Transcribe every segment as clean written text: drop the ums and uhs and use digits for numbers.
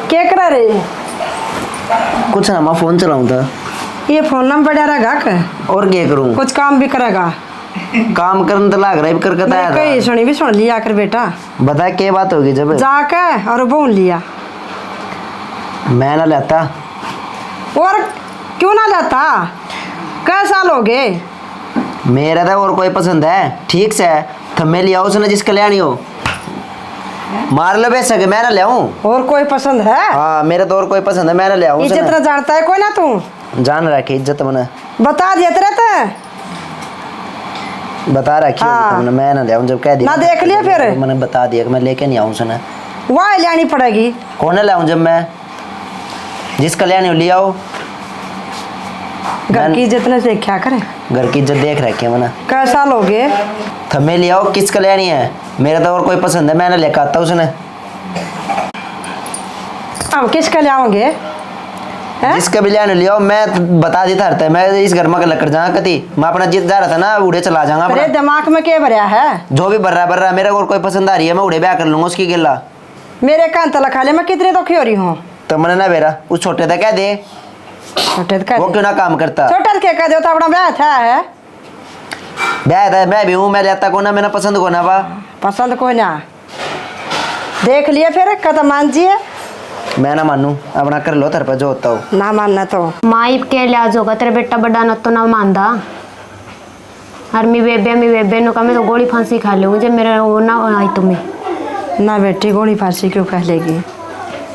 क्या करा रे? कुछ ना, मैं फोन चलाऊं था। ये फोन नंबर बढ़िया रहेगा के? और क्या करूं? कुछ काम भी करेगा? काम करने तो लग रहा है, करके तो आया था। कहीं सुनी भी सुन लिया कर बेटा। बता क्या बात होगी? जब जाके और बोल लिया। मैं ना लेता। और क्यों ना लेता? कै साल हो गए? मेरा तो और कोई पसंद है? ठीक से थम्मे लिया उसने जिस कल्याणी हो, मार लो बेच सके, मैं ना ले आऊं। और कोई पसंद है? हाँ, मेरा तो और कोई पसंद है, मैं ना ले आऊं। इज्जत ना जानता है कोई ना तू? जान रखी इज्जत मैंने बता दिया तेरे बता रखी हाँ। मैं ना ले आऊं। जब कह दिया ना देख लिया फिर मैंने बता दिया कि मैं लेके नहीं आऊं। सुना वहाँ लानी पड़ेगी। कौन ले आऊं? जब मैं जिस कल्याणी हो ले आओ। घर की इज्जत ने देखा करे। घर की इज्जत देख रखी है मैंने। कै साल हो गए? थम्मे ले आओ। किस कल्याणी है? मेरा तो और कोई पसंद है, मैं ना लेकर आता उसने। हम किसका ले आओगे? जिसका भी ले लियो, मैं बता देता रहता है। मैं इस घर में लकड़ जाऊंगा कति, मैं अपना जीत जा रहा था ना, उड़े चला जाऊंगा। मेरे दिमाग में क्या भरा है? जो भी भर रहा है, मेरा और कोई पसंद आ रही है, मैं उड़े ब्याह कर लूंगा उसकी गिल्ला। मेरे कान तला खा ले, मैं कितने तो खी हो रही हूँ। तो मैंने ना बेरा उस छोटे था कह दे, छोटे वो क्यों ना काम करता? छोटे क्या कह दो तो अपना ब्याह था है। ब्याह था, मैं भी हूँ, मैं लेता को ना, मेरा पसंद को ना बा। पसंद को ना देख लिए फिर कदम मान जिए। मैं ना मानू, अपना कर लो, तेरे पर जो होता हो। ना मानना तो माई के लिहाज होगा, तेरे बेटा बड़ा न तो ना मानदा। और मी बेबे नो का मैं तो गोली फांसी खा लूंगी जब मेरा वो ना आई तुम्हें। ना बेटी गोली फांसी क्यों कह लेगी?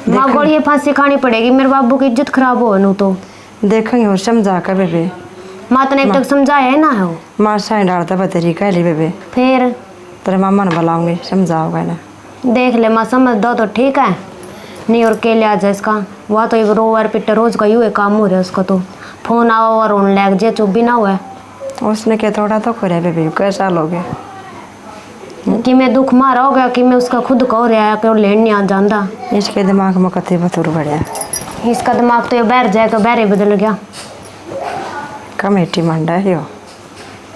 माँ गोली फांसी खानी पड़ेगी, मेरे बाबू की इज्जत खराब हो नू तो। देखेंगे और समझा कर बेबे। माँ तने अब तक समझाया है ना हो? मार साइन डालता बतेरी कह ली बेबे। फिर तेरे मामा ने बुलाऊंगी, समझाओगा ना। देख ले माँ, समझ दो तो ठीक है, नहीं और के लिहाज है इसका? वह तो एक रोवर पिट्टे रोज का यूँ काम हो रहा है उसका। तो फोन आओ और रोने लग जे, चुप भी ना हुआ। उसने क्या थोड़ा तो करे बेबी, कैसा लोगे कि मैं दुख मारा हो गया कि मैं उसका खुद कह रहा है कि लेन नहीं आ जाता। इसके दिमाग में कति बतूर बढ़िया। इसका दिमाग तो ये बहर जाएगा, बहरे बदल गया। कमेटी मंडा है यो।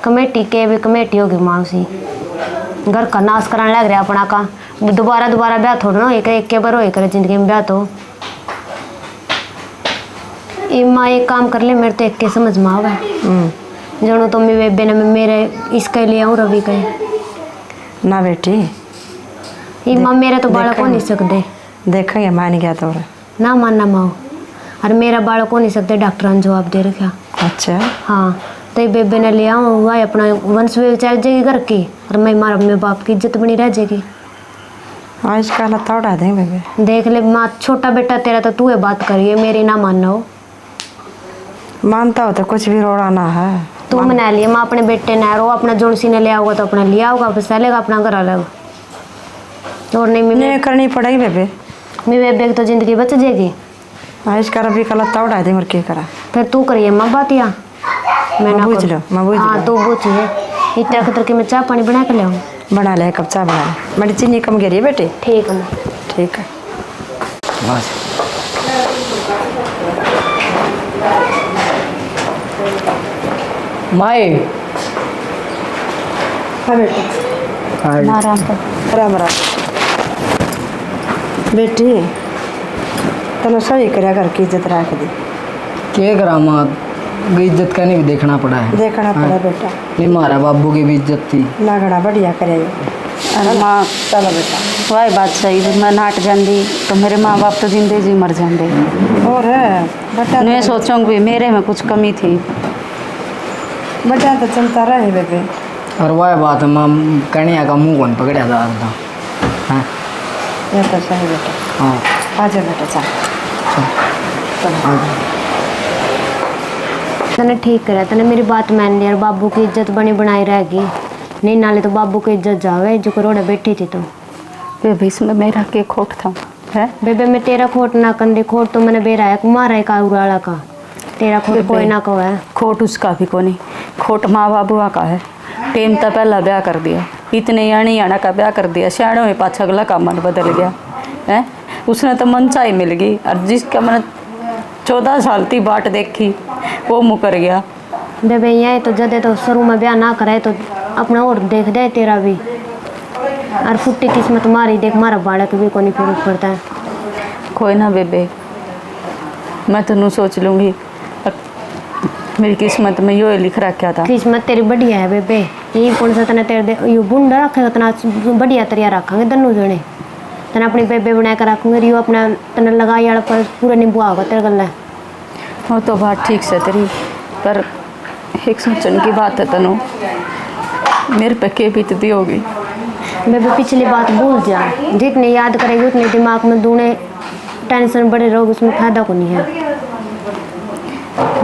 कमेटी के भी कमेटी होगी माँ उसी घर का नाश कराने लग रहा अपना का। दोबारा ब्याह थोड़ा ना एक के बार हो करे जिंदगी में ब्याह। तो माँ एक काम कर ले, मेरे तो एक के समझ में आवे जनू तो मैं बेबे ने मेरे इसके लिए आऊँ रवि के ना बेटी। माँ मेरे तो बालक हो नहीं सकते। देखेंगे मान गया तो ना मानना माँ, और मेरा बालक हो नहीं सकते, डॉक्टर ने जवाब दे रखा। अच्छा हाँ, तो ये बेबे ने लिया हुआ अपना वंश भी चल जाएगी घर की, और मैं मारा मेरे बाप की इज्जत बनी रह जाएगी। आज का लता उड़ा देंगे बेबे। देख ले माँ, छोटा बेटा तेरा तो तू ये बात करिए, मेरी ना मानना हो। मानता हो तो कुछ भी रोड़ाना है। तू मना लिए माँ अपने बेटे ने, रो अपना जोड़सी ने लिया होगा तो अपना लिया होगा, फिर सैलेगा अपना घर अलग। और नहीं करनी पड़ेगी बेबे। मेरी बेबे की तो जिंदगी बच जाएगी। आज का रवि का लता उड़ा देंगे और क्या करा। फिर तू करिए माँ बात या मैं ना पूछ लो, मैं पूछ हाँ तू पूछिए। इतना खतर के मैं चाय पानी बना के ले बना ले, कब चाय बना ले। मेरी चीनी कम गिरी है बेटे। ठीक है ठीक है। माए हाँ बेटा। आराम कर। राम राम बेटी। तने सही करे, घर की इज्जत रख दी। क्या करा माँ, इज्जत कहने भी देखना पड़ा है। देखना पड़ा बेटा। ये हमारा बाबू की भी इज्जत थी। लागड़ा बढ़िया करे। अरे माँ, चलो बेटा। वही बात सही है, मैं नाट जाती तो मेरे माँ बाप तो जिंदे जी मर जाते। और है बेटा, मैं सोचूंगी भी मेरे में कुछ कमी थी। बेटा तो चलता रहे बेबे। और वह बात है माँ, कन्या का मुँह कौन पकड़ा जा रहा था। हाँ ये तो सही बेटा। हाँ आ जाओ बेटा, चल तने ठीक करे, तने मेरी बात मान ली, और बाबू की इज्जत बनी बनाई रहेगी। नहीं नाले तो बाबू की इज्जत जावे जो करोड़े बैठी थी। तो बेबी इसमें मेरा के खोट था है? बेबे मैं तेरा खोट ना कंदी, खोट तो मैंने बेरा है कुमारा का उराला का, तेरा खोट कोई ना को है। खोट उसका भी को नहीं, खोट माँ बाबुआ का है। टेम तो पहला ब्याह कर दिया, इतने यानी याना का ब्याह कर दिया, सियाणों में पाछा अगला का मन बदल गया है। उसने तो मनचाई मिल गई, और जिसका मैंने 14 साल थी बाट देखी वो मुकर गया। बेबे यहाँ तो जदे तो शुरू में ब्याह ना करे तो अपना और देख दे तेरा भी, और फुट्टी किस्मत मारी देख, मारा बालक भी को नहीं फिर पड़ता है। कोई ना बेबे, मैं तेनू सोच लूँगी। मेरी किस्मत में यो लिख रखा था। किस्मत तेरी बढ़िया है बेबे, यही कौन सा तना तेरे दे यू बुंडा रखेगा तना बढ़िया तरिया रखेंगे दोनों जने। तना अपनी बेबे बना कर रखूंगे, यू अपना तना लगाई वाला पर पूरा निभा होगा तेरे गल्ला। वो तो बात ठीक से तेरी, पर एक सोचने की बात है तनु, मेरे पे के बीतती होगी। बेबे पिछली बात भूल जा, जितनी याद करेगी उतने दिमाग में दूने टेंशन बढ़े रहोगे, उसमें फायदा को नहीं है।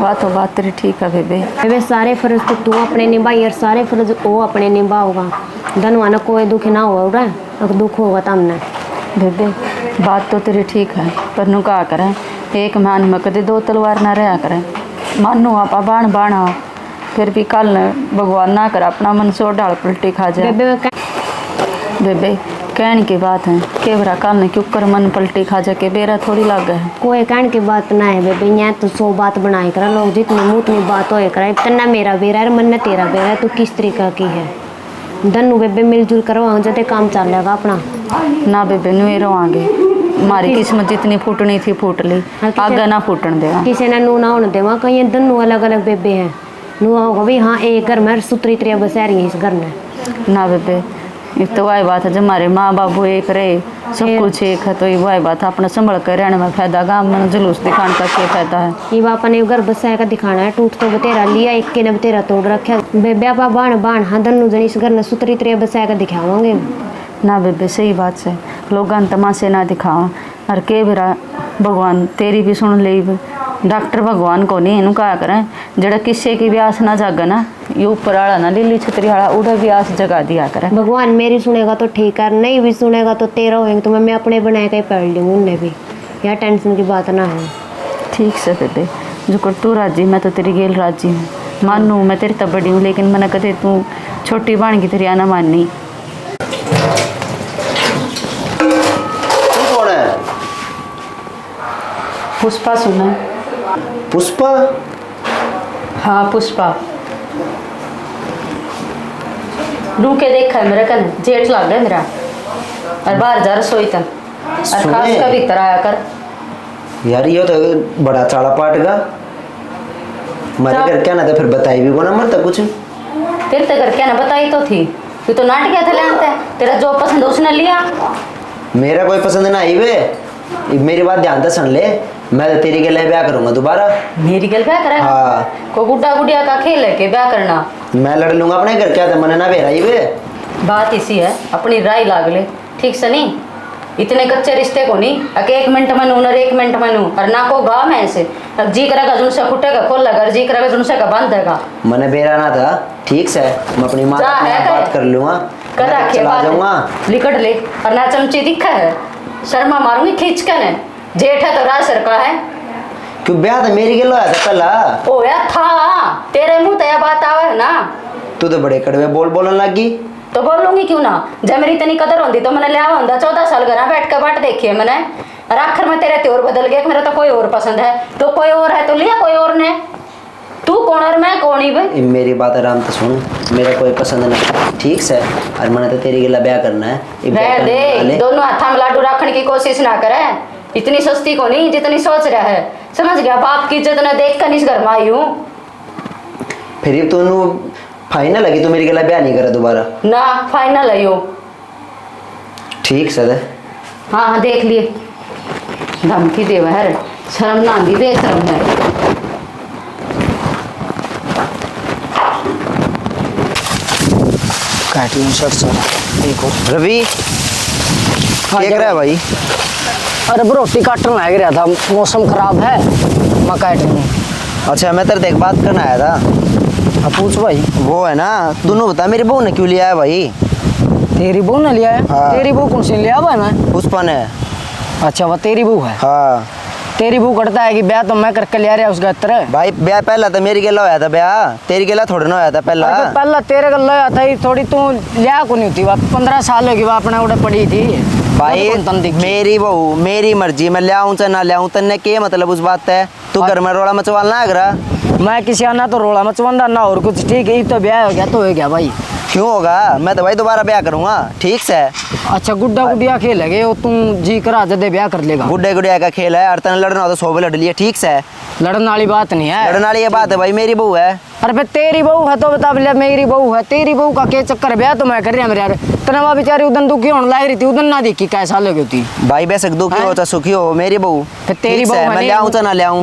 बात तेरी ठीक है बेबे। बेबे सारे फर्ज तो तू अपने निभाई और सारे फर्ज वो अपने निभाओगा। धनवा ना कोई दुख ना होगा, अगर दुख होगा तो हमने। बेबे बात तो तेरी ठीक है, पर नु का करें, एक मान में कदे दो तलवार ना रहा करें। मानो आपा बाण बाणा, फिर भी कल भगवान ना कर अपना मन सो डाल पलटी खा जाए। बेबे कहने की बात है, के बरा कल ने क्यों कर मन पलटी खा जाए, के बेरा थोड़ी लाग है। कोई कहने की बात ना है बेबे, यहाँ तो 100 बात बनाए करा लोग, जितनी मुँह उतनी बात होए करा। तना मेरा बेरा है, मन न तेरा बेरा है, तू किस तरीका की है। दन्नू बेबे मिलजुल करवाओ जते काम चल जाएगा अपना। ना बेबे नु रवांगे, हमारी किस्मत जितनी फूटनी थी फूट ली, आगे ना फूटन देगा। किसी ने नू ना होने देवा, कहीं दन्नू अलग अलग बेबे हैं। नू होगा भाई हाँ एक घर में सुतरी त्रिया बसा रही है इस घर में। ना बेबे एक तो वही बात है, जब हमारे माँ बाबू एक रहे, सब कुछ एक है, तो ये वही बात है, अपना संभल कर रहने में फायदा, गाँव में जुलूस दिखाने का क्या फायदा है। ये बापा ने घर बसाया का दिखाना है, टूट तो बतेरा लिया, एक के ने बतेरा तोड़ रखा। बेबे आपा बाण बाण हाँ दन्नू जनी इस घर में सुतरी त्रिया बसाया का दिखावांगे। ना बेबे सही बात से लोग तमाशे ना दिखावा, और के बेरा भगवान तेरी भी सुन ले। डॉक्टर भगवान को नहीं इनू कहा करें, जड़ा किसी की भी आस ना जागा ना, ये ऊपर वाला ना लिली छतरी वाला उड़ा भी आस जगा दिया करें। भगवान मेरी सुनेगा तो ठीक है, नहीं भी सुनेगा तो तेरा होएंगे, तो मैं अपने बनाए का ही पढ़ लूँगी उनने भी, यार टेंशन की बात ना है। ठीक से बेबे, जो कर तू राजी मैं तो तेरी गेल राजी हूँ। मानू मैं तेरी तब बड़ी हूँ, लेकिन मैंने कदे तू छोटी बन की तेरी आना माननी। कौन है? पुष्पा सुना? पुष्पा? हाँ पुष्पा। रूके देखा है मेरा कन, जेठ लग रहा है मेरा, और बाहर जा रसोई तक, और खास का भीतर आया कर। यार ये तो बड़ा चाड़ा पाट का मरे कर क्या ना था, फिर बताई भी को ना मरता कुछ। तेरे कर क्या ना बताई तो थी, तू तो नाटक था लेते, तेरा जो पसंद उसने लिया। मेरा कोई पसंद ना आई वे, मेरी बात ध्यान से सुन ले, मैं तो तेरी के लिए ब्याह करूंगा दोबारा। मेरी गल ब्याह करेगा? हाँ। को गुड्डा गुड़िया का खेल है के ब्याह करना? मैं लड़ लूंगा अपने घर, क्या था मने ना बेरा ही वे। बात इसी है, अपनी राय लाग ले, ठीक से नहीं, इतने कच्चे रिश्ते को नहीं, अके 1 मिनट में नून और 1 मिनट में नू, और ना को गा में ऐसे, अब जी करेगा जुनसे खुटेगा खोल लगा, जी करेगा जुनसे का बांध देगा। मने बेरा ना था, ठीक से मैं अपनी माँ से बात कर लूंगा, चला जाऊंगा। लिकट ले, और ना चमची दिखा है, शर्मा मारूंगी खींच के ने, जेठ है तो राज सर का है। क्यों ब्याह तो मेरी गलो आया था पहला। ओ यार था, तेरे मुंह तो यह बात आवे है ना। तू तो बड़े कड़वे बोलने लगी। तो बोलूंगी क्यों ना, जब मेरी इतनी कदर होती तो मैंने लिया होता 14 साल घर बैठ के बाट देखिए मैंने, और आखिर में तेरे त्योर बदल गया कि मेरा तो कोई और पसंद है, तो कोई और है तो लिया कोई और ने। तू कौन और मैं कौन ही भाई। मेरी बात आराम से सुन, मेरा कोई पसंद नहीं, ठीक से, और मैंने तो तेरी गिला ब्याह करना है। रह दे, दोनों हाथा में लाडू रखने की कोशिश ना करे, इतनी सस्ती को नहीं जितनी सोच रहा है, समझ गया। बाप की इज्जत ने देख कर इस घर में आई हूँ। फिर तू फाइनल लगी तो मेरी गला ब्याह नहीं करे दोबारा ना? फाइनल है यो। ठीक से दे। हाँ हाँ देख लिए, धमकी दे है, शर्म ना आंदी बेशरम है। रवि क्या कर रहा है भाई? अरे वो रोटी काटने लग रहा था, मौसम खराब है, मैं काट रही। अच्छा मैं तेरे देख बात करना आया था। अब पूछ भाई। वो है ना, दोनों बता मेरी बहू ने क्यों लिया है भाई? तेरी बहू ने लिया है? हाँ। तेरी बहू कौन सी लिया हुआ है? मैं पुष्पा ने। अच्छा वो तेरी बहू है? हाँ। तेरी बहू करता है कि ब्याह तो मैं करके लिया रहा उसका तरह। भाई ब्याह पहला तो मेरी गेला होया था, ब्याह तेरी गेला थोड़ा ना होया था पहला। पहला तेरे गल होया था, थोड़ी तू लिया को नहीं थी, 15 साल होगी वो अपने उड़े पड़ी थी। भाई मेरी बहू मेरी मर्जी, मैं ले आऊं चाहे ना ले आऊं, तन्ने के मतलब उस बात है? तू घर में रोड़ा मचवालना है अगर? मैं किसी आना तो रोड़ा मचवांदा ना और कुछ, ठीक है तो ब्याह हो गया तो हो गया भाई। क्यों होगा? मैं तो भाई दोबारा ब्याह करूंगा, ठीक से। अच्छा गुड्डा गुडिया खेल है वो तुम जी करा जदे ब्याह कर लेगा। गुड्डे गुडिया का खेल है, और तने लड़ना हो तो 100 लड़ लिए, ठीक से। लड़ने वाली बात नहीं है। लड़ने वाली ये बात है भाई, मेरी बहू है। अरे भाई तेरी बहू है तो बता बोले मेरी बहू है, तेरी बहू का क्या चक्कर है, ब्याह तो मैं कर रहा मेरे यार। तनवा बेचारी उदन दुखी होने लग रही थी, उदन ना देखी कैसा लगी होती भाई बेशक दुखी हो चाहे सुखी हो, मेरी बहू। फिर तेरी ठीक बहू से, है मैं नहीं, ले आऊं चाहे ना ले आऊं।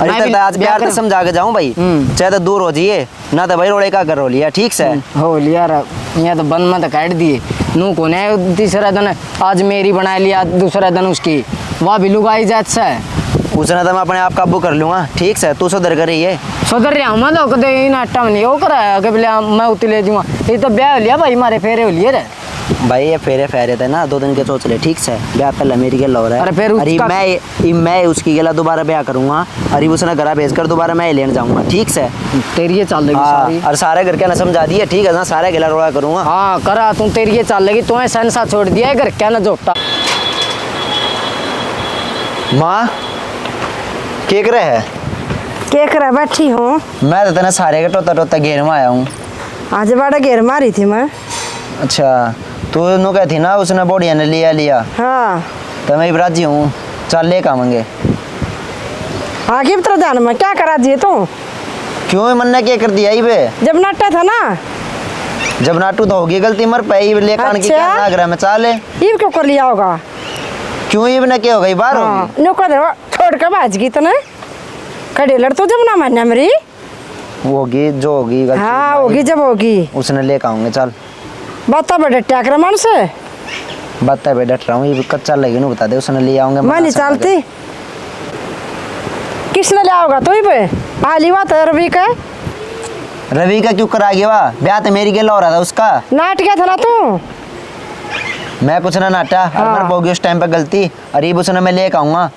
अरे मैं भी तक आज ब्याह प्यार से करूं। समझा के जाऊं भाई, चाहे तो दूर हो जाइए ना, तो भाई रोड़े का कर रो लिया, ठीक से। हो लिया यहाँ तो बंद मत काट दिए नू को ने। तीसरा दिन आज मेरी बना लिया, दूसरा दिन उसकी, वह भी लुगाई जात से। उसने तो मैं अपने आप काबू कर लूंगा, ठीक से। तू सुधर कर रही है। सुधर रहा हूँ मैं तो कदे इन आटा में नहीं वो कराया कि बोले मैं उतने ले जाऊँगा। ये तो ब्याह हो लिया भाई, मारे फेरे हो लिए रे भाई ये फेरे फेरे थे ना 2 दिन के सोच ले, ठीक से। ब्याह पहले मेरी गला हो रहा है। अरे फिर उसका- मैं उसकी गला दोबारा ब्याह करूंगा, अरे उसने घर भेज कर दोबारा मैं ही लेने जाऊंगा, ठीक से। तेरी ये चाल लगी सारी। हाँ, और सारे घर के ना समझा दिए, ठीक है ना, सारे गला रोड़ा करूंगा। हाँ करा तू, तेरी ये चाल लगी, तुम्हें संसा छोड़ दिया है घर क्या ना जोटा। माँ क्या कर रहे है? क्या कर बैठी हूँ? मैं तो तेने सारे के टोता टोता घेर में आया हूँ। आज बड़ा घेर मारी थी मैं। अच्छा, तू नु कहती ना उसने बोड़िया ने लिया। हाँ तो मैं राजी हूँ, चल ले कामेंगे। आगे भी तेरा ध्यान में क्या करा दिए तू? क्यों मन ने क्या कर दिया ये बे? जब नट्टा था ना, जब नाटू तो होगी गलती मर पे ये ले कान की अच्छा। क्या नाग रहा मैं चाले। ये क्यों कर लिया होगा? क्यों ये बिना क्या हो गई बाहर हाँ होगी? नो कर छोड़ के भाज गई तने। खड़े लड़ तो जब ना मानना मेरी। होगी जो होगी गलती। हाँ होगी जब होगी। उसने ले आऊंगे, चल। बता बेटे टैकर मन से बता बे, डट रहा हूँ, ये कच्चा लगी ना, बता दे। उसने ले आऊंगे, मैं नहीं चलती। किसने ले आओगा तू ही पे? आली बात है रवि का। रवि का क्यों करा गया? वाह ब्याह तो मेरी गेला हो रहा था उसका। नाट गया था ना तू। मैं कुछ ना नाटा, हाँ। अमर होगी उस टाइम पे गलती। अरीब उसने मैं ले आऊंगा,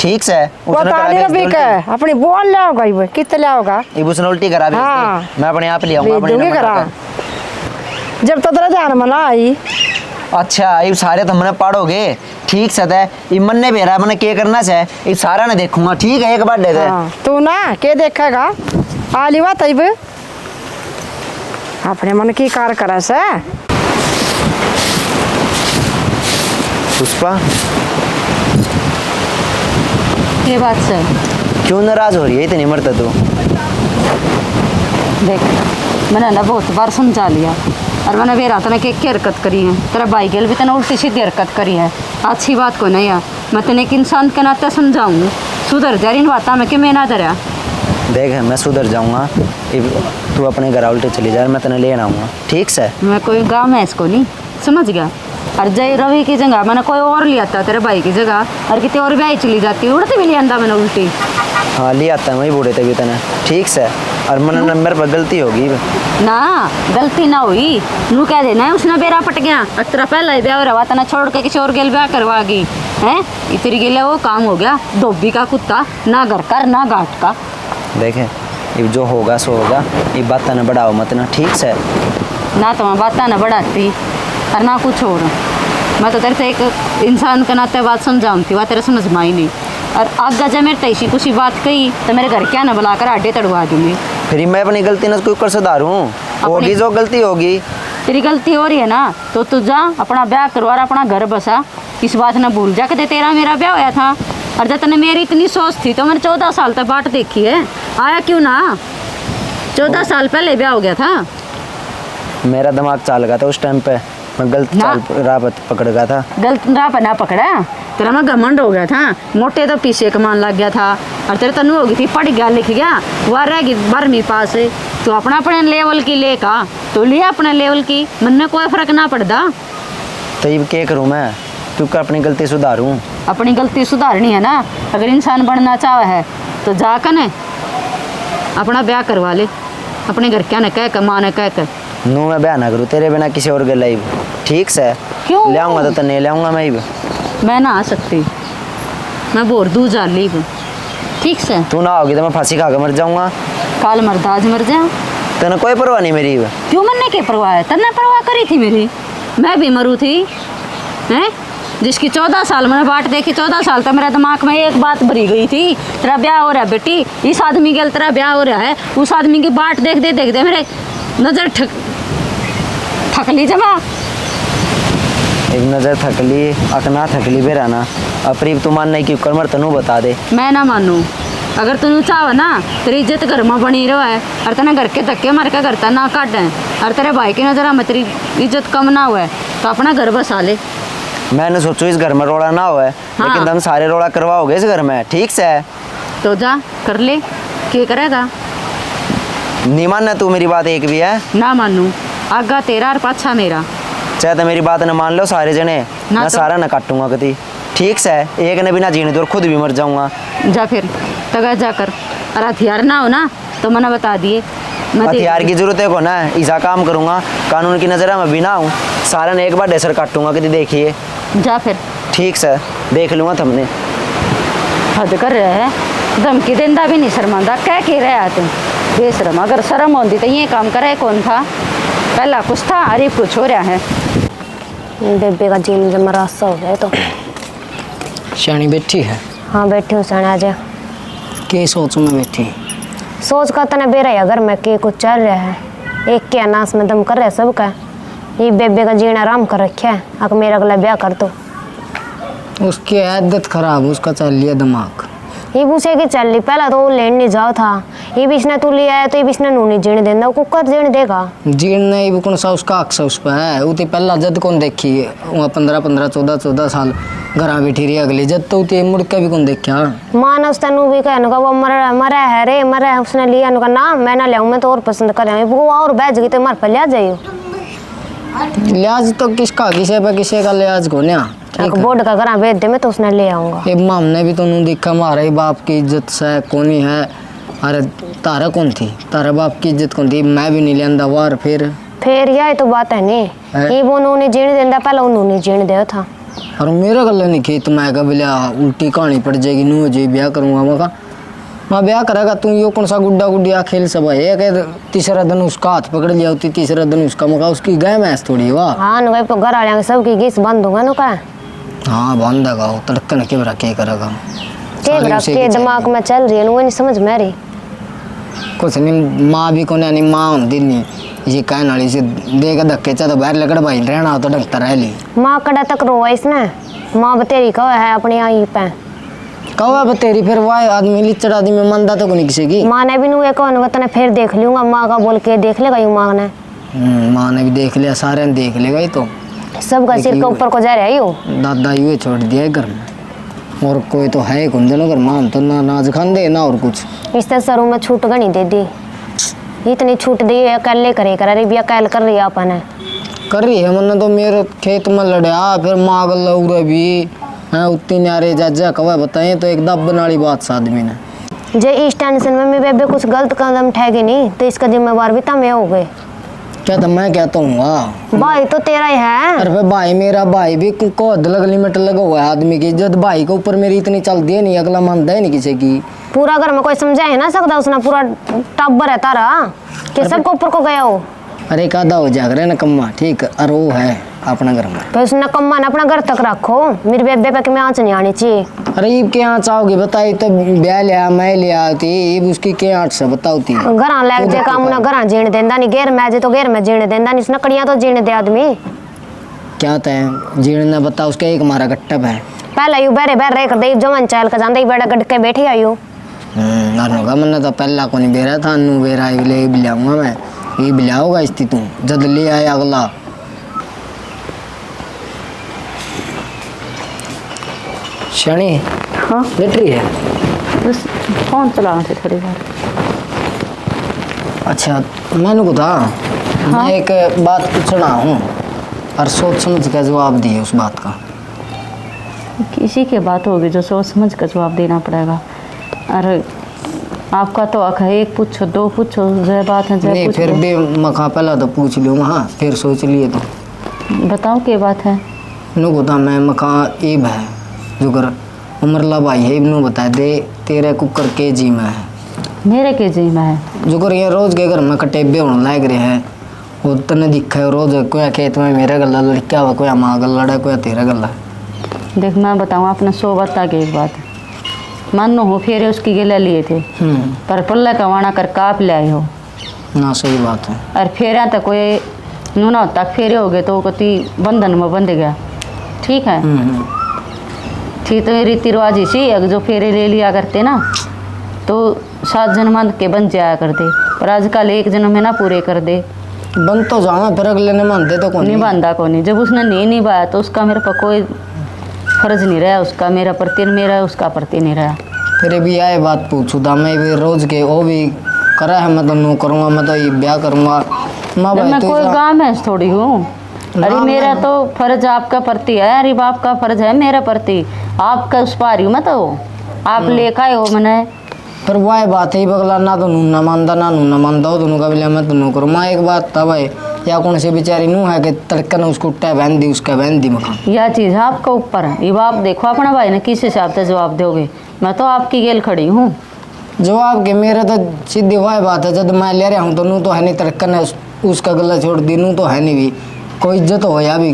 ठीक से। उसने बता करा नहीं भेज रवि दे का उल्टी। अपनी बोल ले आओगा ये कितने ले आओगा? इब उसने उल्टी करा भेज हाँ। दी। मैं अपने आप ले आऊंगा, भेज अपने दूंगी नंबर करा। का। जब तो तेरा ध्यान में ना आई। अच्छा ये सारे तो हमने पाड़ोगे, ठीक से। ये मन ने भेरा मैंने क्या करना से, ये सारा ने देखूंगा, ठीक है। एक बार दे दे। हाँ, तू ना के देखेगा? आली बात है बे। अपने मन की कार करा से। पुष्पा ये बात से क्यों नाराज हो रही है इतनी मरता तू? देख, मैंने ना बहुत बार समझा लिया, और मैंने भी रात ने क्या हरकत करी है। तेरा भाई गेल भी तेने उल्टी सीधी हरकत करी है, अच्छी बात को नहीं है। मैं तेने एक इंसान के नाते समझाऊँ, सुधर जा इन बात में कि मैं ना डरा। देख मैं सुधर जाऊंगा, तू अपने घर उल्टे चली जा, मैं तेने लेना आऊंगा, ठीक से। मैं कोई गाँव में इसको नहीं समझ गया। और जय रवि की जगह मैंने कोई और लिया था तेरे भाई की जगह, और कितने और ब्याह चली जाती उड़ते भी लिया मैंने उल्टी। हाँ ले आता है, वही बूढ़े थे भी तेने, ठीक से। और मन नंबर पर गलती होगी ना, गलती ना हुई नू कह देना उसने बेरा पट गया, और तेरा पहला ही ब्याह हो रहा था, छोड़ के किसी और गेल ब्याह करवा गई है। इतनी गेले वो काम हो गया, धोबी का कुत्ता, ना घर का ना घाट का। देखे ये जो होगा सो होगा, ये बात ना बढ़ाओ मत ना, ठीक से। ना तो मैं बात ना बढ़ाती और ना कुछ और। मैं तो तेरे से एक इंसान के नाते बात समझाऊंगी, वह तेरे समझ में आई नहीं। और आगे जब मेरे तैसी कुछ बात कही तो मेरे घर क्या ना बुलाकर आडे तड़वा दूंगी। फिर मैं अपनी गलती ना कोई कर सुधारूं, होगी जो गलती होगी। तेरी गलती हो रही है ना, तो तू जा अपना ब्याह करवा और अपना घर बसा। इस बात ना भूल जा कि तेरा मेरा ब्याह होया था, और जब तने मेरी इतनी सोच थी तो मैंने 14 साल तक बाट देखी है। आया क्यों ना? 14 साल पहले ब्याह हो गया था। मेरा दिमाग चाल गया था उस टाइम पे, मैं गलत ना। चाल राह पकड़ गया था। गलत राह पर ना पकड़ा, तेरा मैं घमंड हो गया था, मोटे तो पीछे कमान लग गया था। और तेरे तनु हो गई थी, पढ़ गया लिख गया, वह रह गई 12वीं पास। तो अपना अपने लेवल की ले का तो लिया अपने लेवल की, मन में कोई फर्क ना पड़ता। तो ये क्या करूँ मैं, क्योंकि अपनी गलती सुधारूं। अपनी गलती सुधारनी है ना, अगर इंसान बनना चाहे है तो जाकर न अपना ब्याह करवा ले, अपने घर क्या न कह कर, माँ ने कह कर। नू मैं ब्याह ना करूँ तेरे बिना किसी और गल आई, ठीक से। क्यों? ले आऊँगा तो नहीं ले आऊँगा मैं भी। मैं ना आ सकती, मैं बोर दूर जा ली, ठीक से। तू ना होगी तो मैं फांसी खा के मर जाऊँगा। काल मरदा आज मर जा, तेने कोई परवाह नहीं मेरी। क्यों मरने की परवाह है? तन्ने परवाह करी थी मेरी, मैं भी मरू थी हैं। जिसकी 14 साल मैंने बाट देखी, 14 साल तक मेरे दिमाग में एक बात भरी गई थी, तेरा ब्याह हो रहा है बेटी, इस आदमी के तेरा ब्याह हो रहा है। उस आदमी की बाट देख दे मेरे नजर ठक ली जमा। एक नज़र थकली अकना थकली भी रहना अपरीब तू मान नहीं कि कर तनु बता दे। मैं ना मानू, अगर तू चाहो ना तेरी इज्जत घर में बनी रहो है और तेने घर के धक्के मार के करता ना काट है और तेरे भाई की नजर में तेरी इज्जत कम ना हुआ है तो अपना घर बसा ले। मैंने सोचो इस घर में रोड़ा ना हो है हाँ। लेकिन तुम सारे रोड़ा करवाओगे इस घर में, ठीक से है? तो जा कर ले, क्या करेगा? नहीं मानना तू मेरी बात एक भी है? ना मानू, आगा तेरा और पाछा मेरा। चाहे तो मेरी बात न मान लो सारे जने, ना मैं तो- सारा न काटूंगा कभी, ठीक से है? एक ने भी ना जीने दो और खुद भी मर जाऊंगा। जा फिर तगा जाकर, और हथियार ना हो ना तो मैंने बता दिए मैं हथियार की जरूरत है को ना, ऐसा काम करूंगा कानून की नजर में भी ना हूँ, सारा ने एक बार डेसर काटूंगा कभी, देखिए। जा फिर। ठीक से देख लूंगा तुमने। हद कर रहा है, धमकी देंदा भी नहीं शर्मांदा, कह के रहा तुम बेशरम। अगर शर्म होती तो ये काम करे कौन था? पहला कुछ था अरे कुछ हो रहा है। बेबे का जीन जमा रास्ता हो गया तो। श्याणी बैठी है, हाँ बैठी हूँ सण आज। के सोच में बैठी? सोच का तने बेरा है अगर मैं के कुछ चल रहा है, एक के नाश में दम कर रहा है सबका। ये बेबे का जीना आराम कर रखा है, अगर मेरा अगला ब्याह कर दो। उसकी आदत खराब, उसका चल लिया दिमाग। ये पूछे कि चल ली, पहला तो वो लेन नहीं जाओ था, ये भी इसने तू लिया है तो ये भी इसने नू नहीं जीने देना, वो कुकर जीने देगा। जीण नहीं भी कौन सा उसका अक्स उस पर है, वो तो पहला जद कौन देखी वहाँ 15 14 साल घर बैठी रही अगली जद तो उते मुड़ के भी कौन देखा। माना उस तेनू भी कहने का वो मरा है रे मरा है, उसने लिया का ना मैं ना लियाऊँ, मैं तो और पसंद कर वो और बैठ गई तो मार पर लिया जाइयो। लिहाज तो किसका किसी पे किसी का लिहाज को ना बोर्ड का घर भेज दे, मैं तो उसने ले आऊंगा। ये हमने भी तो नू देखा हमारा ही बाप की इज्जत से कोनी है। अरे तारा कौन थी, तारा बाप की इज्जत कौन थी? मैं भी नहीं लिया वार फिर यह तो बात है नहीं है? ये वो नहीं जीने देता, पहले उन्होंने जीने दिया था। और मेरा गल नहीं खेत मैं का बिलिया उल्टी कहानी पड़ जाएगी नू जी ब्याह करूँगा मैं ब्याह करेगा तू यो कौन सा गुड्डा गुड्डिया खेल सब है। तीसरा दिन उसका हाथ पकड़ लिया होती, तीसरा दिन उसका मका उसकी गाय मैस थोड़ी वाह। हाँ नु घर वाले सबकी गीस बंद होगा नु का। हाँ बंदेगा वो तड़कन के बरा के करेगा के दिमाग में चल रही है वो नहीं समझ में आ रही कुछ नहीं। माँ भी को नहीं माँ होती नहीं ये कहने वाली से देगा धक्के चा तो बाहर लकड़ भाई रहना तो डंगता रह ली। माँ कड़ा तक रोवा इसने, माँ बतेरी कहो है अपनी आई पे कौवा बतेरी फिर वाह आदमी लिचड़ आदमी मंदा तो नहीं किसी की। माँ ने भी नु एक तने फिर देख लूंगा, माँ का बोल के देख लेगा यूं माँ ने। माँ ने भी देख लिया, सारे ने देख लेगा ही तो सबका सिर के ऊपर को जा रहा है यू। दादा यूँ छोड़ दिया है घर में और कोई तो है कौन जनों घर में तो ना नाच खाते ना और कुछ। इस तरह सरू में छूट गणी दे दी, इतनी छूट दी अकेले करे कर रही भी अकेल कर रही है अपन कर रही है। मैंने तो मेरे खेत में लड़या फिर माँ गल उरे भी हैं उतनी न्यारे जा कवा बताए तो एक दबन वाली बात से आदमी ने। जे इस टेंशन में मेरे बेबे कुछ गलत कदम उठाएगी नहीं तो इसका जिम्मेवार भी तमें हो गए। क्या तो मैं कहता हूँ भाई तो तेरा ही है। अरे भाई मेरा भाई भी को लग लिमिट लगा हुआ है आदमी की, जब भाई के ऊपर मेरी इतनी चलती है नहीं अगला मानता है नहीं किसी की। पूरा घर में कोई समझाए ना सकता उसने, पूरा टब्बर है तारा कि सबको ऊपर को गया हो। अरे कादा हो जाकर ना कम्मा ठीक और वो है अपना घर में तो उसने कम्मा ने अपना घर तक रखो, मेरे बेबे पे मैं आँच नहीं आनी चाहिए। अरे ये क्या चाहोगी बताई तो ब्याह लिया मैं लिया थी ये उसकी क्या आठ से बताओ थी घर लग जाए काम ना घर जीने देंदा नहीं, घेर में तो घेर में जीने देंदा नहीं, नकड़ियाँ तो जीने दे आदमी क्या तय जीने बता उसका एक मारा गट्टप है पहले यू बहरे बहर रह कर दे जवन चाल का जांदे बड़ा गड के बैठे आयो। नरनोगा मैंने तो पहला को नहीं बेरा था नू बेरा ले बिलाऊंगा मैं ये बिलाओगा इस तू जद ले आया अगला। शनि हाँ लेट रही है बस फोन चला थे थोड़ी बार। अच्छा मैंने को था मैं एक बात पूछना हूँ और सोच समझ कर जवाब दिए उस बात का। किसी की बात होगी जो सोच समझ कर जवाब देना पड़ेगा। अरे आपका तो हक है, एक पूछो दो पूछो जय बात है जय नहीं फिर भी मखा पहला तो पूछ लूँ हाँ फिर सोच लिए तो बताओ क्या बात है। नु को था मैं मखा ईब है जो कर उमरला भाई है इबनू बता दे तेरे कुकर के जी में है मेरे के जी में है जो कर ये रोज के घर में कटेबे होने लाग रहे हैं वो तने दिखा है रोज कोई खेत में मेरा गला लड़का हुआ कोई माँ गल लड़ा कोई तेरा गला। देख मैं बताऊँ अपने 100 बता के एक बात मानो हो फेरे उसकी गिला लिए थे पर पल्ला कवाना कर काप ले आए हो ना सही बात है। और फेरा तो कोई नूना तक फेरे हो गए तो कति बंधन में बंध गया ठीक है। ठीक, तो ये रीति रिवाज इसी है, जो फेरे ले लिया करते ना तो 7 जन्म के बन जाया करते, पर आजकल 1 जन्म में ना पूरे कर दे। बन तो जावा फिर अगले ने मानते तो कौन नहीं बांधा को नहीं, जब उसने नहीं निभाया तो उसका मेरे पर कोई फर्ज नहीं रहा, उसका मेरा प्रति मेरा उसका प्रति नहीं रहा। फिर भी आए बात पूछू था मैं भी रोज के वो भी करा है, मैं तो नो करूँगा, मैं तो ये ब्याह करूँगा। माँ जब भाई मैं तो कोई गाँव में थोड़ी हूँ। अरे ना, मेरा तो फर्ज आपका प्रति है, अरे बाप का फर्ज है मेरा प्रति, आपका उस पा रही हूँ मैं, तो आप लेकर आए हो मैंने। फिर वह बात है बगला ना तो नूना मानता ना नूना मानता हो, दोनों का बिल्ला मैं तो नो करूँ। माँ एक बात था भाई, या कौन सी बेचारी नू है कि तड़कन उसको उट्टा बहन दी, उसका बहन दी मकान। यह चीज़ है आपका ऊपर है, ये आप देखो अपना भाई ने किस हिसाब से जवाब दोगे, मैं तो आपकी गेल खड़ी हूँ। जवाब के मेरे तो सीधी वह बात है, जब मैं ले रहा हूँ तो नू तो है नहीं तड़कन है, उसका गला छोड़ दी, नू तो है नहीं भी कोई इज्जत हो या भी।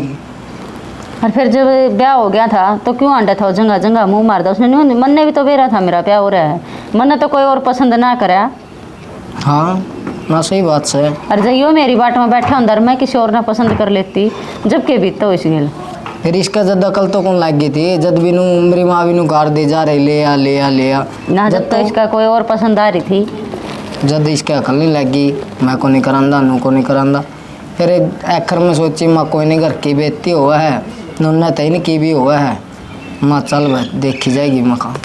और फिर जब ब्याह हो गया था तो क्यों आंटा था, जंगा जंगा मुंह मारता उसने, नहीं मन ने भी तो बेरा था मेरा ब्याह हो रहा है, मन ने तो कोई और पसंद ना करा। हाँ ना सही बात से। और जइयो मेरी बाट में बैठा अंदर मैं किसी और ना पसंद कर लेती, जब के बीतता हो इस गेल। फिर इसका जद अकल तो कौन लग गई थी, जद भी नू मेरी माँ भी नू कार दे जा रही ले आ ले आ ले आ ना, जब तो इसका कोई और पसंद आ रही थी। जद इसके अकल नहीं लगी, मैं को नहीं करांदा नू को नहीं करांदा। फिर आखिर में सोची माँ कोई नहीं घर की बेइज्जती हुआ है, नूना तैन की भी हुआ है, माँ चल भाई देखी जाएगी मकान।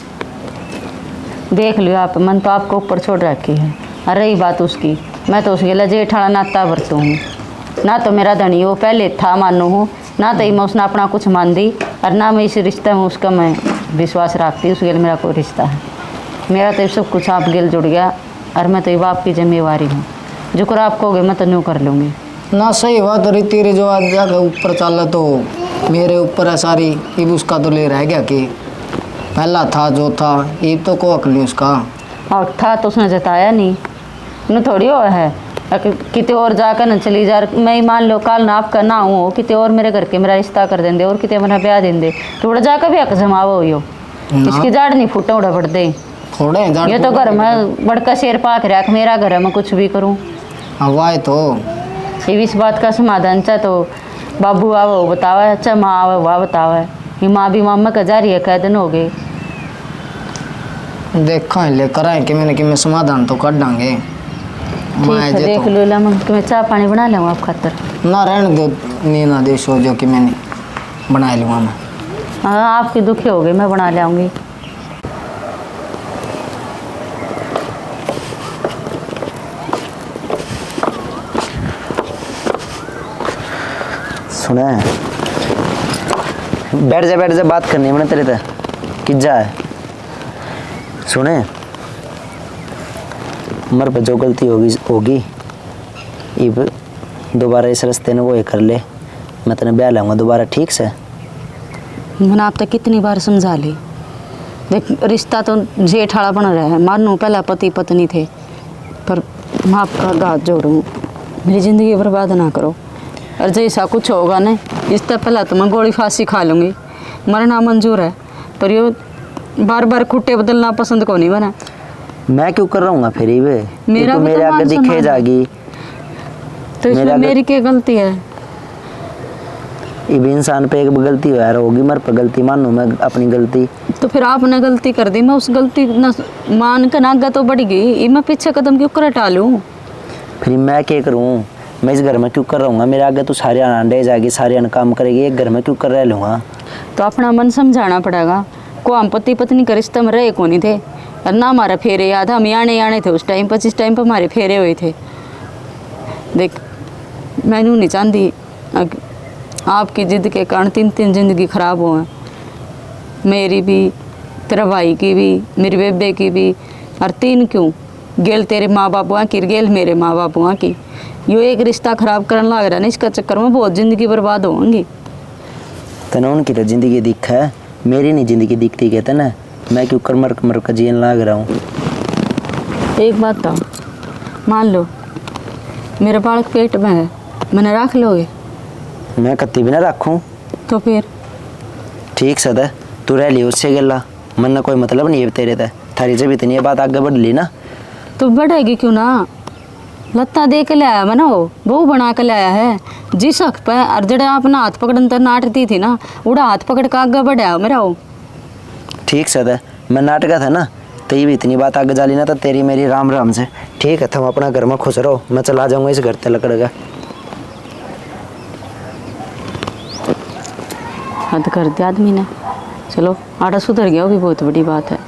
देख लियो आप, मन तो आपको ऊपर छोड़ रखी है। और रही बात उसकी, मैं तो उसके लिए जेठाना नाता बरतू हूँ, ना तो मेरा धनी वो पहले था मानो हूँ, ना तो मैं उसने अपना कुछ मान दी, और ना मैं इस रिश्ते में उसका मैं विश्वास रखती, उस गेल मेरा कोई रिश्ता है। मेरा तो सब कुछ आप गेल जुड़ गया, और मैं तो ये बाप की जिम्मेवारी हूँ, जो कर आप कहोगे मैं तो न्यू कर लूँगी। ना सही बात, रीति रिवाज जाकर ऊपर चल तो मेरे ऊपर है सारी, अब उसका तो ले रह गया कि पहला था जो था, ये तो को हक नहीं उसका। और था तो उसने जताया नहीं, न थोड़ी हो है किते और जाकर न चली जा, मैं मान लो कल ना आपका ना हो किते और मेरे घर के मेरा रिश्ता कर देंगे और किते मेरा ब्याह देंगे, थोड़ा जाकर भी हक जमाव हो यो, इसकी जाड़ नहीं फूटा उड़ा पड़ दे थोड़े ये तो घर में बड़का शेर पाक रख, मेरा घर है मैं कुछ भी करूँ। हवा तो ये इस बात का समाधान चाहे तो बाबू आवे वो बतावा, अच्छा माँ आवे वह बतावा, ये माँ भी मामा का जा रही है, कई दिन हो गए। देखा है लेकर आए कि मैं समाधान तो कर डांगे। ठीक है देख लो ला, मैं चाय पानी बना लूँ आप खातर। ना रहने दो, नहीं ना दे सो जो कि मैंने बना लूँगा मैं। हाँ आपकी दुखी हो गई, मैं बना ले आऊँगी। सुना है, बैठ जा बात करनी है मैंने तेरे से, किज्जा है। सुने, मर पे जो गलती होगी इब दोबारा इस रास्ते ने वो ये कर ले, मैं तेने ब्याह लाऊंगा दोबारा, ठीक से। मैंने आप तक कितनी बार समझा ली, देख रिश्ता तो जेठाड़ा बन रहा है, मानो पहला पति पत्नी थे, पर मैं आपका गात जोड़ूँ, मेरी ज़िंदगी बर्बाद ना करो। और जैसा कुछ होगा ना, इससे पहला तो मैं गोली फांसी खा लूँगी, मरना मंजूर है, पर ये बार बार खुट्टे बदलना पसंद को नहीं बना। मैं क्यों कर रहा हूँ फिर ये मेरा तो भी मेरे तो आगे मान दिखे सम्मान जागी, तो इसमें मेरी क्या गलती है? ये भी इंसान पे एक गलती हो यार होगी, मर पे गलती मानू मैं अपनी गलती। तो फिर आपने गलती कर दी, मैं उस गलती न मान कर नागा तो बढ़ गई, मैं पीछे कदम क्यों कर टालूँ? फिर मैं क्या करूँ, मैं इस घर में क्यों कर रहूँगा, मेरे आगे तो सारे अंडे जाएगी, सारे अन काम करेगी, एक घर में क्यों कर रह लूँगा। तो अपना मन समझाना पड़ेगा, को हम पति पत्नी का रिश्ते में रहे को नहीं थे, और ना हमारा फेरे याद, हम आने थे उस टाइम पर, जिस टाइम पर हमारे फेरे हुए थे। देख मैनू नहीं चाहती आपकी जिद के कारण 3 जिंदगी ख़राब हो, मेरी भी, तेरा भाई की भी, मेरी बेबे की भी, और 3 क्यों गेल तेरे माँ बापुआ की, गेल मेरे माँ बापुआ की, यो एक रिश्ता ख़राब करने लग रहा है ना, इसका चक्कर में बहुत ज़िंदगी बर्बाद होंगी। तना उनकी तो ज़िंदगी दिखा है, मेरी नहीं ज़िंदगी दिखती कहते ना, मैं क्यों कर मर का जीन लाग रहा हूँ। एक बात तो मान लो मेरा बालक पेट में है, मैंने रख लोगे? मैं कत्ती भी ना रखूँ तो फिर ठीक सदा तू रह ली उससे गला, मन ना कोई मतलब नहीं है तेरे ते, थारी जब इतनी बात आगे बढ़ ली ना तो बढ़ेगी क्यों ना, लत्ता दे के लाया मैं ना वो बना के लाया है जिस हक पे और जड़ा अपना हाथ पकड़न तर नाटती थी ना उड़ा हाथ पकड़ के आगे बढ़ा मेरा वो। ठीक सद मैं नाटका था ना तेरी भी इतनी बात आगे जाली ना तो तेरी मेरी राम राम से। ठीक है तुम अपना घर में खुश रहो, मैं चला जाऊंगा इस घर ते लकड़ का। हद कर दिया आदमी ने। चलो आटा सुधर गया वो भी बहुत बड़ी बात है।